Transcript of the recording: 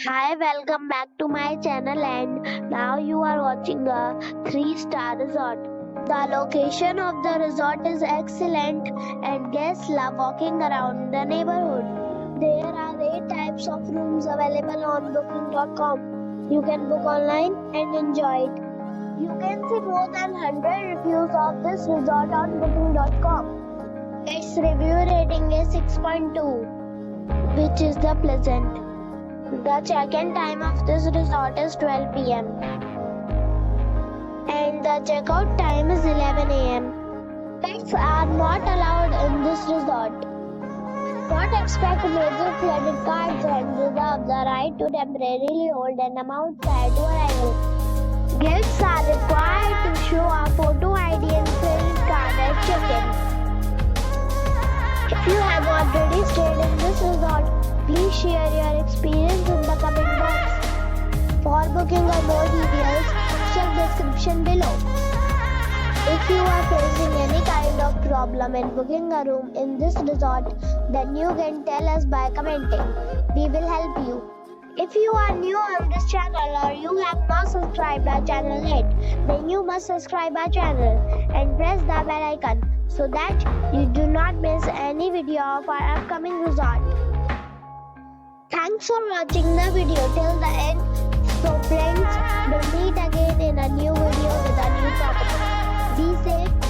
Hi, welcome back to my channel, and now you are watching a 3-star resort. The location of the resort is excellent and guests love walking around the neighborhood. There are 8 types of rooms available on booking.com. You can book online and enjoy it. You can see more than 100 reviews of this resort on booking.com. Its review rating is 6.2, which is the pleasant. The check-in time of this resort is 12 p.m. and the checkout time is 11 a.m. Pets are not allowed in this resort. Do not expect major credit cards and reserve the right to temporarily hold an amount prior to arrival. Guests are required to show a photo ID and credit card at check-in. If you have already stayed in this resort, please share your experience in the comment box. For booking or more details, check description below. If you are facing any kind of problem in booking a room in this resort, then you can tell us by commenting. We will help you. If you are new on this channel or you have not subscribed our channel yet, then you must subscribe our channel and press the bell icon so that you do not miss any video of our upcoming resort. Thanks for watching the video till the end. So friends, we'll meet again in a new video with a new topic. Be safe.